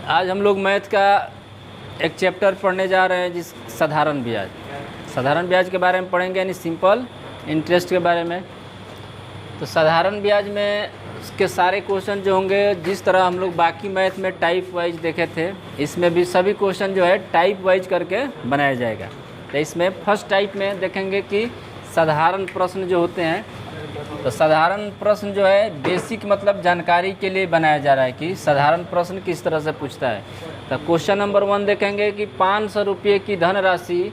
आज हम लोग मैथ का एक चैप्टर पढ़ने जा रहे हैं, जिस साधारण ब्याज। साधारण ब्याज के बारे में पढ़ेंगे, यानी सिंपल इंटरेस्ट के बारे में। तो साधारण ब्याज में के सारे क्वेश्चन जो होंगे, जिस तरह हम लोग बाकी मैथ में टाइप वाइज देखे थे, इसमें भी सभी क्वेश्चन जो है टाइप वाइज करके बनाया जाएगा। तो इसमें फर्स्ट टाइप में देखेंगे कि साधारण प्रश्न जो होते हैं, तो साधारण प्रश्न जो है बेसिक मतलब जानकारी के लिए बनाया जा रहा है कि साधारण प्रश्न किस तरह से पूछता है। तो क्वेश्चन नंबर 1 देखेंगे कि 500 रुपये की धनराशि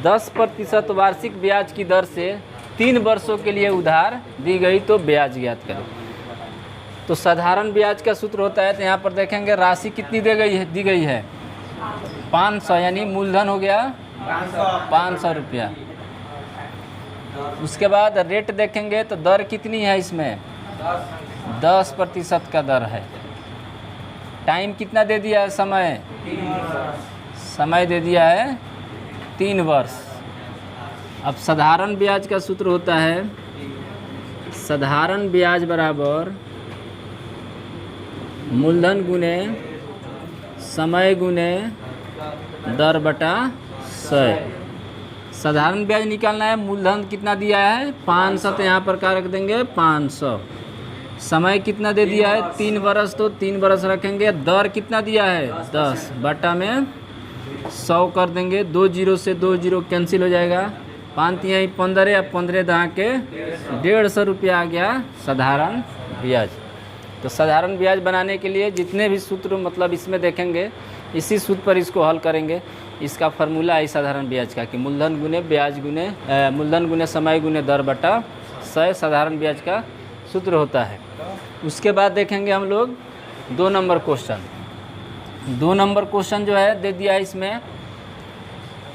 10% वार्षिक ब्याज की दर से 3 वर्षों के लिए उधार दी गई, तो ब्याज ज्ञात करें। तो साधारण ब्याज का सूत्र होता है, तो यहाँ पर देखेंगे राशि कितनी दी गई है 500, यानी मूलधन हो गया 500 रुपया। उसके बाद रेट देखेंगे तो दर कितनी है, इसमें 10% का दर है। टाइम कितना दे दिया है, समय दे दिया है 3 वर्ष। अब साधारण ब्याज का सूत्र होता है, साधारण ब्याज बराबर मूलधन गुने समय गुने दर बटा 100। साधारण ब्याज निकालना है, मूलधन कितना दिया है 500, तो यहाँ पर क्या रख देंगे 500। समय कितना दे दिया है 3 वर्ष, तो 3 वर्ष रखेंगे। दर कितना दिया है 10 बटा में 100 कर देंगे। 2 जीरो से 2 जीरो कैंसिल हो जाएगा, 5 यहीं 15 या 15 दहा के 150 रुपया आ गया साधारण ब्याज। तो साधारण ब्याज बनाने के लिए जितने भी सूत्र मतलब इसमें देखेंगे, इसी सूत्र पर इसको हल करेंगे। इसका फार्मूला है साधारण ब्याज का कि मूलधन गुने ब्याज गुने मूलधन गुने समय गुने दर बटा 100 साधारण ब्याज का सूत्र होता है। उसके बाद देखेंगे हम लोग 2 नंबर क्वेश्चन। 2 नंबर क्वेश्चन जो है दे दिया है इसमें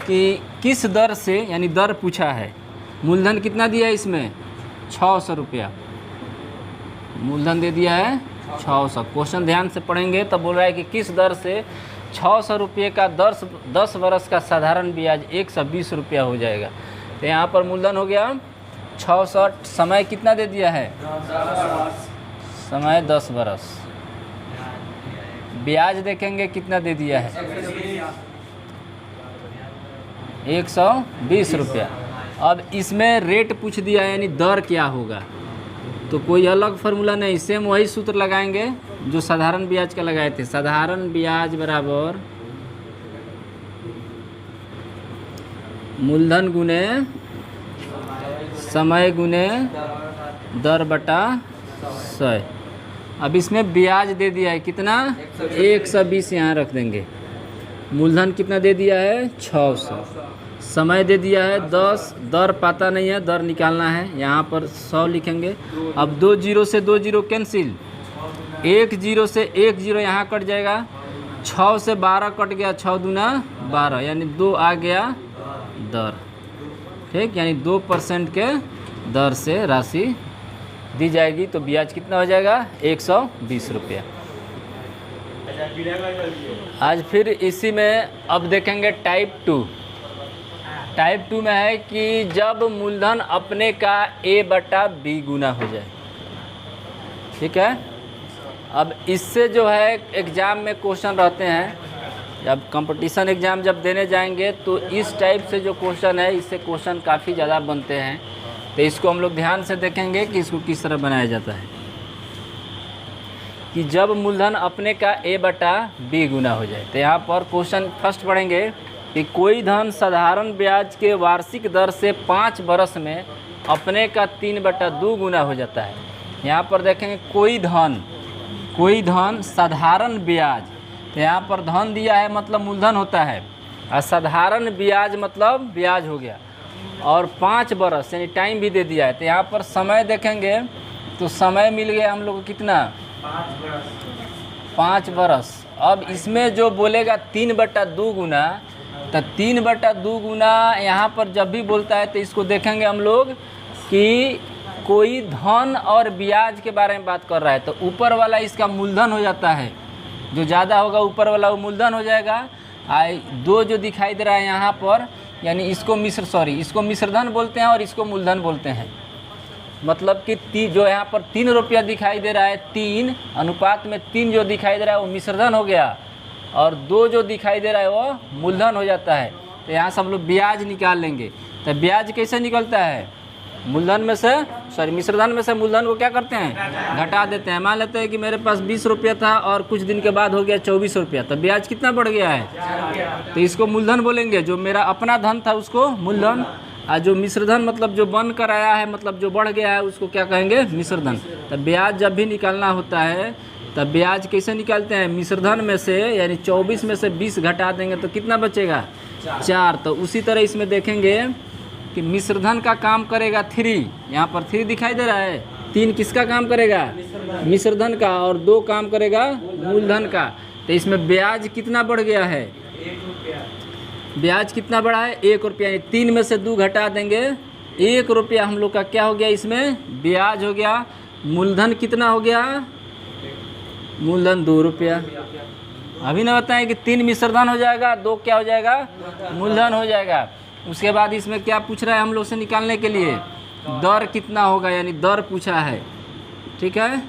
कि किस दर से, यानी दर पूछा है। मूलधन कितना दिया है इसमें 600 रुपया, मूलधन दे दिया है 600। क्वेश्चन ध्यान से पढ़ेंगे तब बोल रहा है कि किस दर से 600 रुपये का 10 वर्ष का साधारण ब्याज 120 रुपया हो जाएगा। तो यहाँ पर मूलधन हो गया 600, समय कितना दे दिया है समय 10 वर्ष। ब्याज देखेंगे कितना दे दिया है 120 रुपया। अब इसमें रेट पूछ दिया है, यानी दर क्या होगा। तो कोई अलग फार्मूला नहीं, सेम वही सूत्र लगाएंगे जो साधारण ब्याज का लगाए थे। साधारण ब्याज बराबर मूलधन गुने समय गुने दर बटा 100। अब इसमें ब्याज दे दिया है कितना 120, यहाँ रख देंगे। मूलधन कितना दे दिया है 600, समय दे दिया है 10, दर पता नहीं है, दर निकालना है। यहाँ पर 100 लिखेंगे। अब 2 जीरो से 2 जीरो कैंसिल, 1 जीरो से 1 जीरो यहाँ कट जाएगा, 6 से 12 कट गया, 6 दूना 12, यानी 2 आ गया दर। ठीक, यानी 2% के दर से राशि दी जाएगी। तो ब्याज कितना हो जाएगा 120 रुपया। आज फिर इसी में अब देखेंगे टाइप 2। टाइप 2 में है कि जब मूलधन अपने का A बटा B गुना हो जाए। ठीक है, अब इससे जो है एग्ज़ाम में क्वेश्चन रहते हैं, जब कंपटीशन एग्ज़ाम जब देने जाएंगे तो इस टाइप से जो क्वेश्चन है, इससे क्वेश्चन काफ़ी ज़्यादा बनते हैं। तो इसको हम लोग ध्यान से देखेंगे कि इसको किस तरह बनाया जाता है कि जब मूलधन अपने का A बटा B गुना हो जाए। तो यहाँ पर क्वेश्चन फर्स्ट पढ़ेंगे कि कोई धन साधारण ब्याज के वार्षिक दर से 5 वर्ष में अपने का 3/2 गुना हो जाता है। यहाँ पर देखेंगे कोई धन साधारण ब्याज, तो यहाँ पर धन दिया है मतलब मूलधन होता है, और साधारण ब्याज मतलब ब्याज हो गया, और 5 वर्ष यानी टाइम भी दे दिया है। तो यहाँ पर समय देखेंगे तो समय मिल गया हम लोग को कितना 5 वर्ष। अब इसमें जो बोलेगा 3/2 गुना, तो 3/2 गुना यहाँ पर जब भी बोलता है तो इसको देखेंगे हम लोग कि कोई धन और ब्याज के बारे में बात कर रहा है। तो ऊपर वाला इसका मूलधन हो जाता है, जो ज़्यादा होगा ऊपर वाला वो मूलधन हो जाएगा। 2 जो दिखाई दे रहा है यहाँ पर, यानी इसको मिश्रधन बोलते हैं और इसको मूलधन बोलते हैं। मतलब कि जो यहाँ पर 3 रुपया दिखाई दे रहा है, 3 अनुपात में 3 जो दिखाई दे रहा है वो मिश्रधन हो गया, और 2 जो दिखाई दे रहा है वो मूलधन हो जाता है। तो यहाँ से हम लोग ब्याज निकाल लेंगे। तो ब्याज कैसे निकलता है? मूलधन में से मिश्रधन में से मूलधन को क्या करते हैं? घटा देते हैं। मान लेते हैं कि मेरे पास 20 रुपया था और कुछ दिन के बाद हो गया 24 रुपया, तो ब्याज कितना बढ़ गया है? तो इसको मूलधन बोलेंगे। जो मेरा अपना धन था उसको मूलधन, और जो मिश्रधन मतलब जो बन कर आया है, मतलब जो बढ़ गया है, उसको क्या कहेंगे? मिश्रधन। तो ब्याज जब भी निकालना होता है तब ब्याज कैसे निकालते हैं? मिश्रधन में से, यानी 24 में से 20 घटा देंगे तो कितना बचेगा? 4। तो उसी तरह इसमें देखेंगे कि मिश्रधन का काम करेगा 3, यहाँ पर 3 दिखाई दे रहा है। 3 किसका काम करेगा? मिश्रधन का। और 2 काम करेगा मूलधन का। तो इसमें ब्याज कितना बढ़ गया है? ब्याज कितना बढ़ा है? 1 रुपया। 3 में से 2 घटा देंगे, 1 रुपया हम लोग का क्या हो गया? इसमें ब्याज हो गया। मूलधन कितना हो गया? मूलधन 2 रुपया। अभी ना बताएं कि 3 मिश्रधन हो जाएगा, 2 क्या हो जाएगा? मूलधन हो जाएगा। उसके बाद इसमें क्या पूछ रहा है हम लोग से निकालने के लिए? दर कितना होगा, यानी दर पूछा है। ठीक है,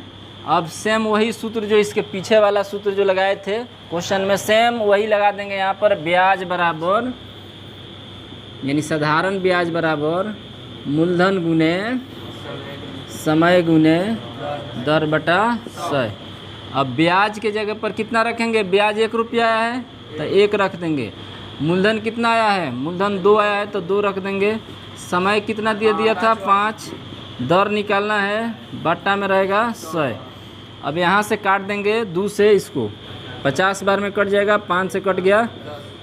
अब सेम वही सूत्र जो इसके पीछे वाला सूत्र जो लगाए थे क्वेश्चन में, सेम वही लगा देंगे यहाँ पर। ब्याज बराबर, यानी साधारण ब्याज बराबर मूलधन गुने समय गुने दर बटा 100। अब ब्याज के जगह पर कितना रखेंगे? ब्याज 1 रुपया आया है तो 1 रख देंगे। मूलधन कितना आया है? मूलधन 2 आया है तो 2 रख देंगे। समय कितना दिया था? 5। दर निकालना है, बट्टा में रहेगा 100। अब यहाँ से काट देंगे 2 से, इसको 50 बार में कट जाएगा, 5 से कट गया,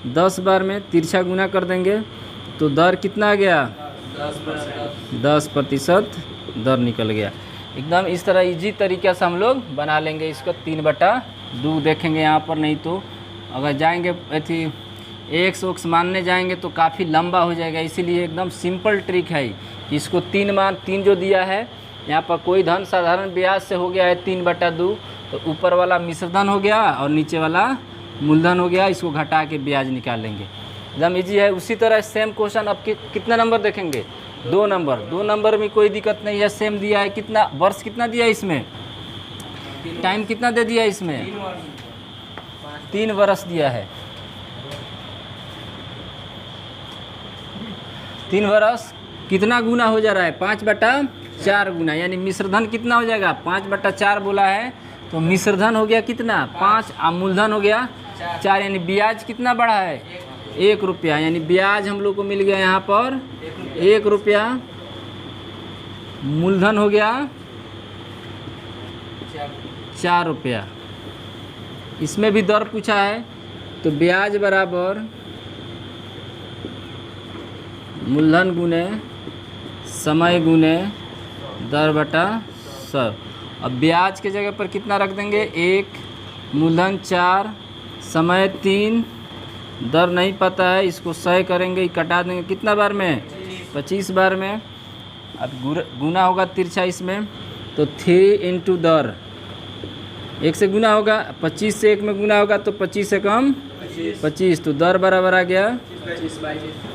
10 बार में तिरछा गुना कर देंगे तो दर कितना आ गया? 10% दर निकल गया। एकदम इस तरह इजी तरीके से हम लोग बना लेंगे इसको। 3/2 देखेंगे यहाँ पर, नहीं तो अगर जाएंगे अथी एक्स वक्स मानने जाएंगे तो काफ़ी लंबा हो जाएगा। इसीलिए एकदम सिंपल ट्रिक है कि इसको 3 जो दिया है यहाँ पर, कोई धन साधारण ब्याज से हो गया है 3/2, तो ऊपर वाला मिश्रधन हो गया और नीचे वाला मूलधन हो गया। इसको घटा के ब्याज निकाल लेंगे। एकदम इजी है। उसी तरह सेम क्वेश्चन अब कितना नंबर देखेंगे? 2 नंबर। 2 नंबर में कोई दिक्कत नहीं है, सेम दिया है। कितना वर्ष कितना दिया है इसमें? टाइम कितना दे दिया है इसमें? 3 वर्ष दिया है। 3 वर्ष कितना गुना हो जा रहा है? 5/4 गुना, यानी मिश्रधन कितना हो जाएगा? 5/4 बोला है तो मिश्रधन हो गया कितना? 5, और मूलधन हो गया 4, यानी ब्याज कितना बढ़ा है? 1 रुपया। यानी ब्याज हम लोग को मिल गया यहाँ पर 1 रुपया। मूलधन हो गया 4 रुपया। इसमें भी दर पूछा है तो ब्याज बराबर मूलधन गुने समय गुने दर बटा 100। अब ब्याज के जगह पर कितना रख देंगे? 1, मूलधन 4, समय 3, दर नहीं पता है, इसको 100 करेंगे, कटा देंगे कितना बार में? 25 बार में। अब गुना होगा तिरछा इसमें, तो 3 × दर, 1 से गुना होगा, 25 से 1 में गुना होगा तो 25 से कम 25, तो दर बराबर आ गया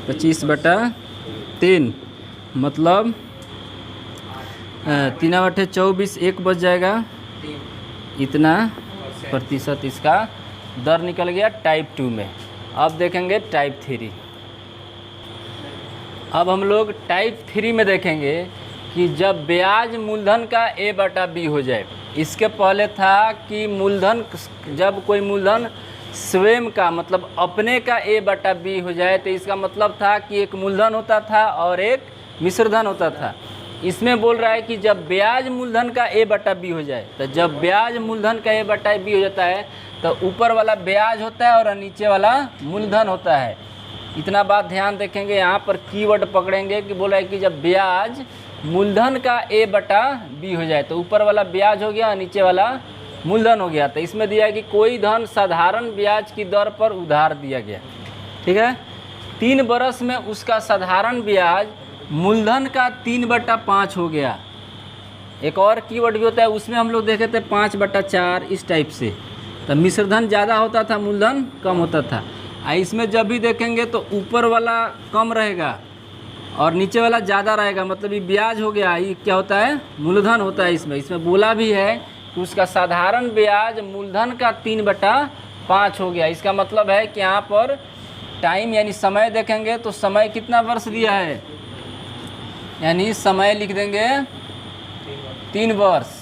25/3। मतलब 3/24, 1 बच जाएगा, इतना प्रतिशत इसका दर निकल गया टाइप 2 में। अब देखेंगे टाइप 3। अब हम लोग टाइप 3 में देखेंगे कि जब ब्याज मूलधन का A/B हो जाए। इसके पहले था कि मूलधन, जब कोई मूलधन स्वयं का मतलब अपने का A/B हो जाए तो इसका मतलब था कि एक मूलधन होता था और एक मिश्रधन होता था। इसमें बोल रहा है कि जब ब्याज मूलधन का A/B हो जाए, तो जब ब्याज मूलधन का A/B हो जाता है तो ऊपर वाला ब्याज होता है और नीचे वाला मूलधन होता है। इतना बात ध्यान देखेंगे, यहाँ पर कीवर्ड पकड़ेंगे कि बोला है कि जब ब्याज मूलधन का A/B हो जाए तो ऊपर वाला ब्याज हो गया और नीचे वाला मूलधन हो गया। तो इसमें दिया है कि कोई धन साधारण ब्याज की दर पर उधार दिया गया। ठीक है, 3 वर्ष में उसका साधारण ब्याज मूलधन का 3/5 हो गया। एक और कीवर्ड भी होता है, उसमें हम लोग देखे थे 5/4 इस टाइप से। तो मिश्रधन ज़्यादा होता था, मूलधन कम होता था। इसमें जब भी देखेंगे तो ऊपर वाला कम रहेगा और नीचे वाला ज़्यादा रहेगा, मतलब ये ब्याज हो गया। ये क्या होता है? मूलधन होता है। इसमें बोला भी है कि उसका साधारण ब्याज मूलधन का 5 हो गया। इसका मतलब है कि यहाँ पर टाइम यानी समय देखेंगे तो समय कितना वर्ष दिया है, यानी समय लिख देंगे 3 वर्ष।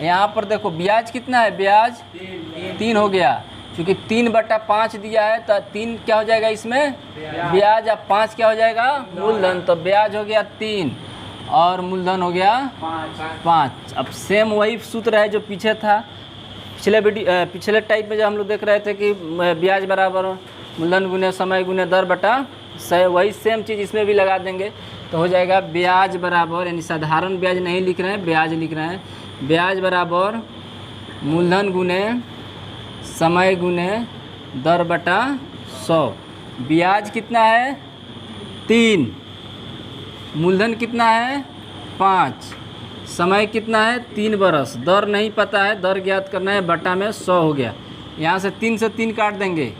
यहाँ पर देखो ब्याज कितना है, ब्याज 3 हो गया, क्योंकि 3/5 दिया है तो 3 क्या हो जाएगा इसमें ब्याज, अब 5 क्या हो जाएगा मूलधन, तो ब्याज हो गया 3 और मूलधन हो गया 5। अब सेम वही सूत्र है जो पीछे था, पिछले टाइप में जो हम लोग देख रहे थे कि ब्याज बराबर मूलधन गुने समय गुने दर बटा 100, वही सेम चीज़ इसमें भी लगा देंगे तो हो जाएगा ब्याज बराबर, यानी साधारण ब्याज नहीं लिख रहे हैं, ब्याज लिख रहे हैं, ब्याज बराबर मूलधन गुने समय गुने दर बटा 100। ब्याज कितना है 3, मूलधन कितना है 5, समय कितना है 3 बरस, दर नहीं पता है, दर ज्ञात करना है, बटा में 100 हो गया। यहाँ से 3 से 3 काट देंगे,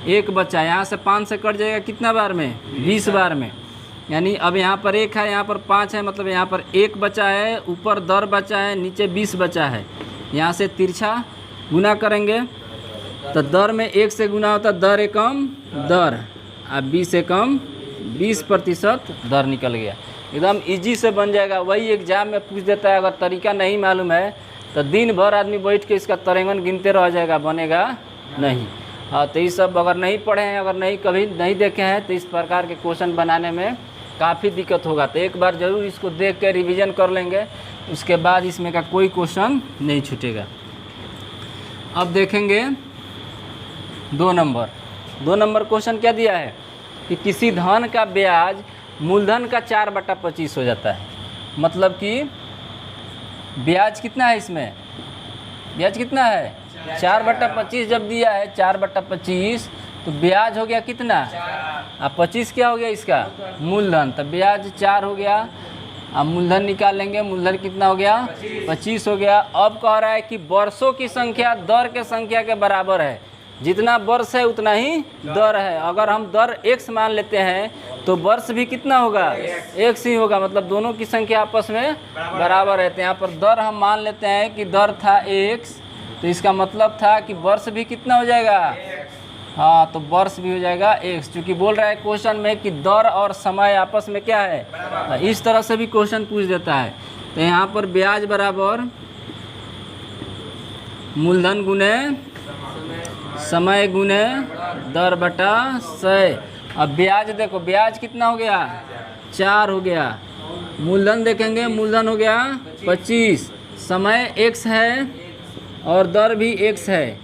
1 बचा, यहाँ से 5 से कट जाएगा कितना बार में 20 बार में, यानी अब यहाँ पर 1 है, यहाँ पर 5 है, मतलब यहाँ पर 1 बचा है, ऊपर दर बचा है, नीचे 20 बचा है। यहाँ से तिरछा गुना करेंगे तो दर में 1 से गुना होता है दर एकम दर, अब 20 एकम 20% दर निकल गया। एकदम इजी से बन जाएगा, वही एग्जाम में पूछ देता है। अगर तरीका नहीं मालूम है तो दिन भर आदमी बैठ के इसका तरेंगन गिनते रह जाएगा, बनेगा नहीं। हाँ, तो ये सब अगर नहीं पढ़े हैं, अगर नहीं कभी नहीं देखे हैं तो इस प्रकार के क्वेश्चन बनाने में काफ़ी दिक्कत होगा। तो एक बार ज़रूर इसको देख के रिवीजन कर लेंगे, उसके बाद इसमें का कोई क्वेश्चन नहीं छूटेगा। अब देखेंगे 2 नंबर क्वेश्चन क्या दिया है कि किसी धन का ब्याज मूलधन का 4/25 हो जाता है। मतलब कि ब्याज कितना है, इसमें ब्याज कितना है 4/25 जब दिया है 4/25 तो ब्याज हो गया कितना, अब 25 क्या हो गया इसका मूलधन, तो ब्याज 4 हो गया। अब मूलधन निकाल लेंगे, मूलधन कितना हो गया 25 हो गया। अब कह रहा है कि वर्षों की संख्या दर के संख्या के बराबर है, जितना वर्ष है उतना ही दर है। अगर हम दर x मान लेते हैं तो वर्ष भी कितना होगा x ही होगा, मतलब दोनों की संख्या आपस में बराबर है। तो यहाँ पर दर हम मान लेते हैं कि दर था x, तो इसका मतलब था कि वर्ष भी कितना हो जाएगा, हाँ तो वर्ष भी हो जाएगा x, क्योंकि बोल रहा है क्वेश्चन में कि दर और समय आपस में क्या है, तो इस तरह से भी क्वेश्चन पूछ देता है। तो यहाँ पर ब्याज बराबर मूलधन गुने समय गुने दर बटा 100। अब ब्याज देखो, ब्याज कितना हो गया 4 हो गया, मूलधन देखेंगे, मूलधन हो गया 25, समय x है और दर भी x है,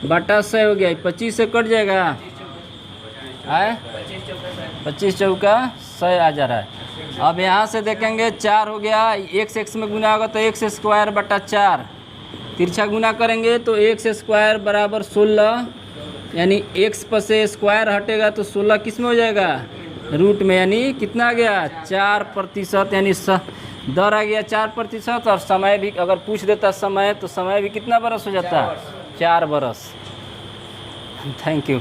बटा 100 हो गया, 25 से कट जाएगा, आए 25 चौका 100 आ जा रहा है। अब यहाँ से देखेंगे 4 हो गया, x में गुना होगा तो x² बटा 4, तिरछा गुना करेंगे तो x² बराबर 16, यानी x पर से स्क्वायर हटेगा तो 16 किस में हो जाएगा रूट में, यानी कितना आ गया 4%, यानी दर आ गया 4%। और समय भी अगर पूछ देता समय तो समय भी कितना बरस हो जाता 4 बरस। Thank you.